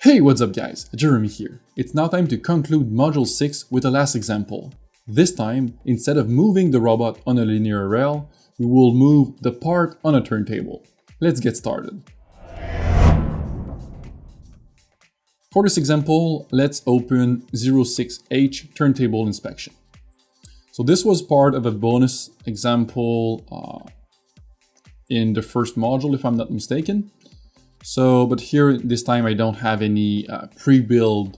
Hey, what's up guys, Jeremy here. It's now time to conclude Module 6 with the last example. This time, instead of moving the robot on a linear rail, we will move the part on a turntable. Let's get started. For this example, let's open 06H turntable inspection. So this was part of a bonus example in the first module, if I'm not mistaken. But here, this time I don't have any pre-built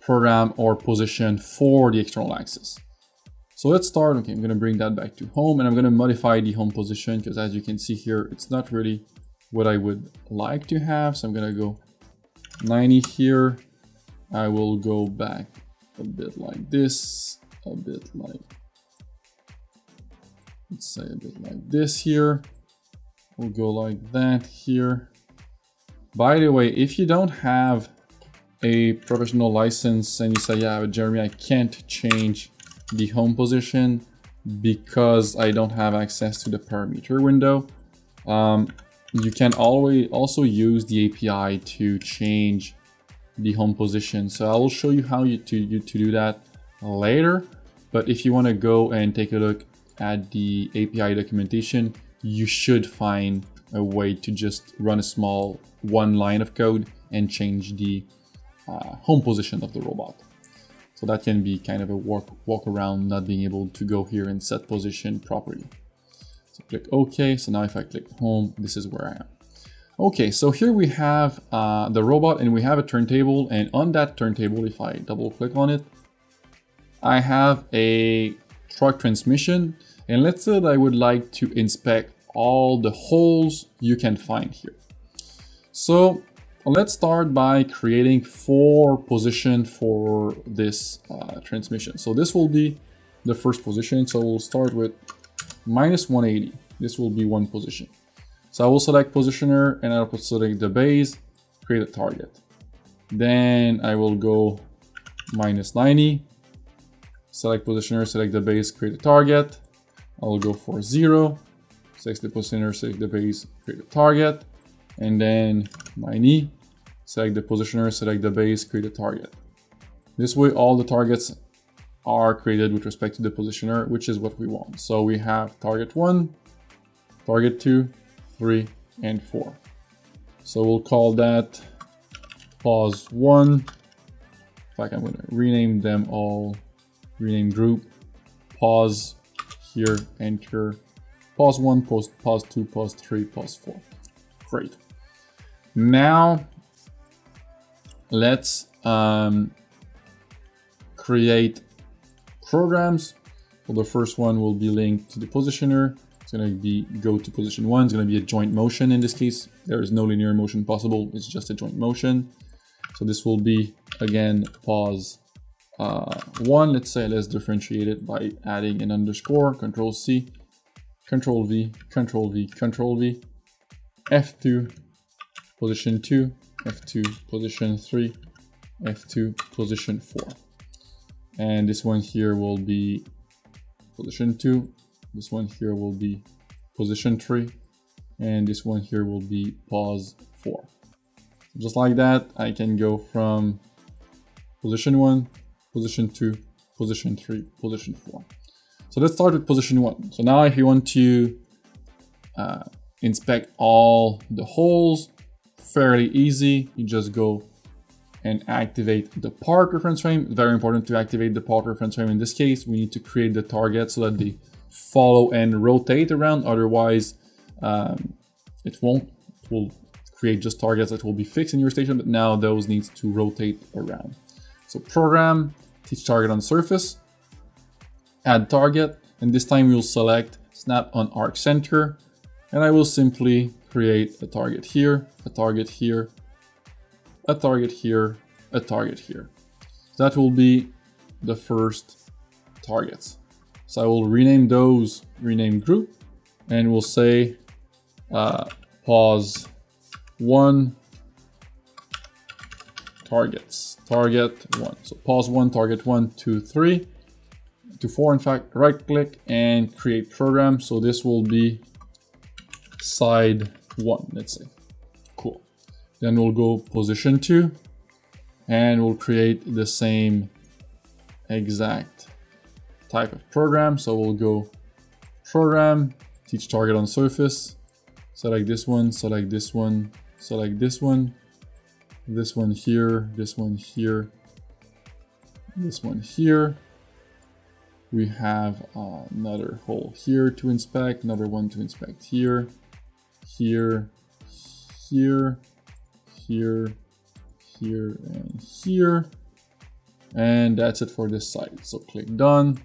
program or position for the external axis. So let's start. Okay, I'm going to bring that back to home and I'm going to modify the home position because as you can see here, it's not really what I would like to have. So I'm going to go 90 here. I will go back a bit like this, a bit like, let's say a bit like this here. We'll go like that here. By the way, if you don't have a professional license and you say, yeah, but Jeremy, I can't change the home position because I don't have access to the parameter window, you can always also use the API to change the home position. So I will show you how to do that later. But if you want to go and take a look at the API documentation, you should find a way to just run a small one line of code and change the home position of the robot. So that can be kind of a walk around not being able to go here and set position properly. So click OK. So now if I click home, this is where I am. Okay, so here we have the robot and we have a turntable, and on that turntable, if I double click on it, I have a truck transmission. And let's say that I would like to inspect all the holes you can find here. So let's start by creating 4 positions for this transmission. So this will be the first position. So we'll start with -180. This will be one position. So I will select positioner and I'll select the base, create a target. Then I will go -90, select positioner, select the base, create a target. I'll go for 0, select the positioner, select the base, create a target, and then -90, select the positioner, select the base, create a target. This way, all the targets are created with respect to the positioner, which is what we want. So we have target 1, target 2, 3, and 4. So we'll call that pause 1. In fact, I'm going to rename them all, rename group, pause. Here, enter, pause 1, pause 2, pause 3, pause 4. Great. Now, let's create programs. So the first one will be linked to the positioner. It's going to be go to position 1. It's going to be a joint motion in this case. There is no linear motion possible. It's just a joint motion. So this will be, again, pause 1, let's say, let's differentiate it by adding an underscore, Control C, Control V, Control V, Control V, F2, position 2, F2, position 3, F2, position 4. And this one here will be position 2, this one here will be position 3, and this one here will be pause 4. Just like that, I can go from position 1, position 2, position 3, position 4. So let's start with position 1. So now if you want to inspect all the holes, fairly easy. You just go and activate the part reference frame. It's very important to activate the part reference frame. In this case, we need to create the target so that they follow and rotate around. Otherwise, it won't. It will create just targets that will be fixed in your station, but now those needs to rotate around. So program, teach target on surface, add target, and this time we'll select snap on arc center, and I will simply create a target here, a target here, a target here, a target here. That will be the first targets. So I will rename those, rename group, and we'll say pause 1, targets, target 1. So pause 1, target 1, 2, 3, to 4, in fact, right click and create program. So this will be side 1, let's say. Cool. Then we'll go position 2, and we'll create the same exact type of program. So we'll go program, teach target on surface, select this one, select this one, select this one here, this one here, this one here. We have another hole here to inspect, another one to inspect here, here, here, here, here, and here. And that's it for this side. So click done,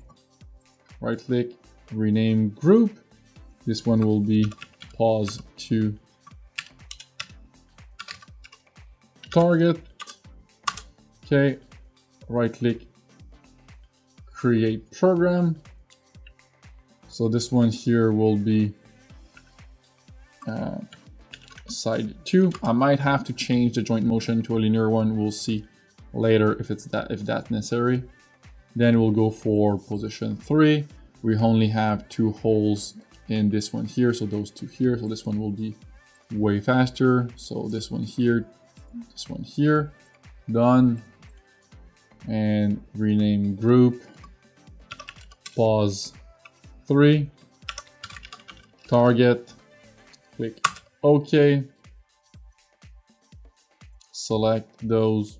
right click, rename group. This one will be pause to target. Okay, right click, create program. So this one here will be side 2. I might have to change the joint motion to a linear one. We'll see later if that's necessary. Then we'll go for position 3. We only have 2 holes in this one here, so those 2 here. So this one will be way faster. So this one here, done. And rename group, pause 3, target, click OK, select those,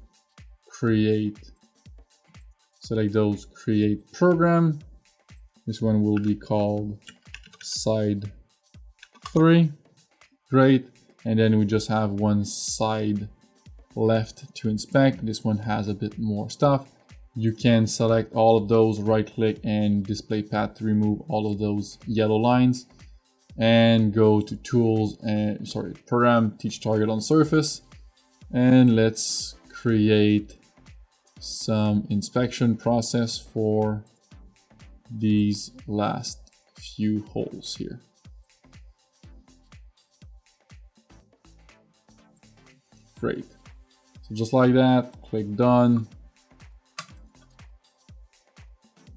create program. This one will be called side 3, great. And then we just have one side left to inspect. This one has a bit more stuff. You can select all of those, right click and display path to remove all of those yellow lines, and go to tools and program, teach target on surface, and let's create some inspection process for these last few holes here. Great. So just like that, click done,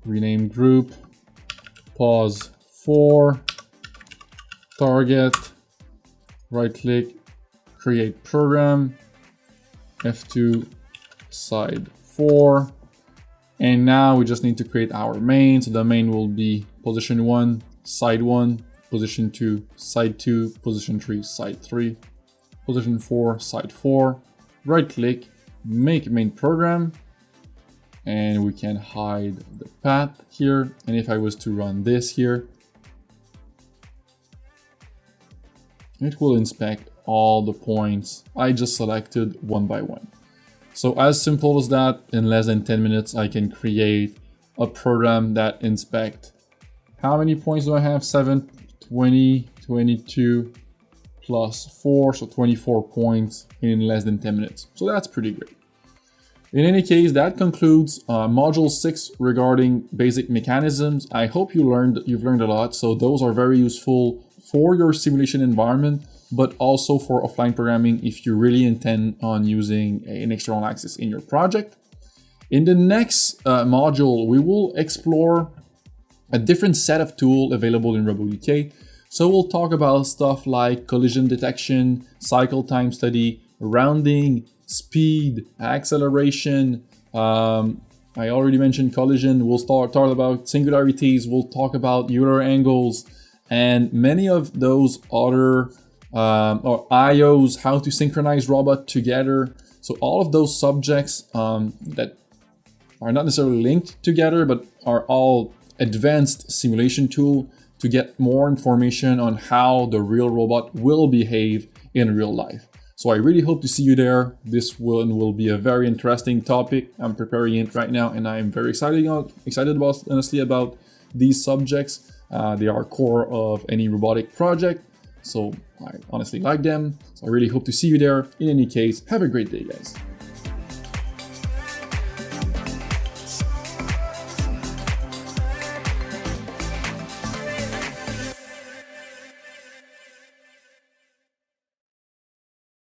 rename group, pause 4, target, right click, create program, F2, side 4. And now we just need to create our main. So the main will be position 1, side 1, position 2, side 2, position 3, side 3, position 4, side 4. Right click, make main program, and we can hide the path here. And if I was to run this here, it will inspect all the points I just selected one by one. So as simple as that, in less than 10 minutes, I can create a program that inspects, how many points do I have? 7, 20, 22, plus 4, so 24 points in less than 10 minutes. So that's pretty great. In any case, that concludes module 6 regarding basic mechanisms. I hope you've learned a lot. So those are very useful for your simulation environment, but also for offline programming if you really intend on using an external axis in your project. In the next module, we will explore a different set of tools available in RoboDK. So we'll talk about stuff like collision detection, cycle time study, rounding, speed, acceleration. I already mentioned collision. We'll talk about singularities. We'll talk about Euler angles and many of those other or IOs, how to synchronize robots together. So all of those subjects that are not necessarily linked together, but are all advanced simulation tool to get more information on how the real robot will behave in real life. So I really hope to see you there. This one will be a very interesting topic. I'm preparing it right now, and I'm very excited honestly about these subjects. They are core of any robotic project, so I honestly like them. So I really hope to see you there. In any case, have a great day, guys.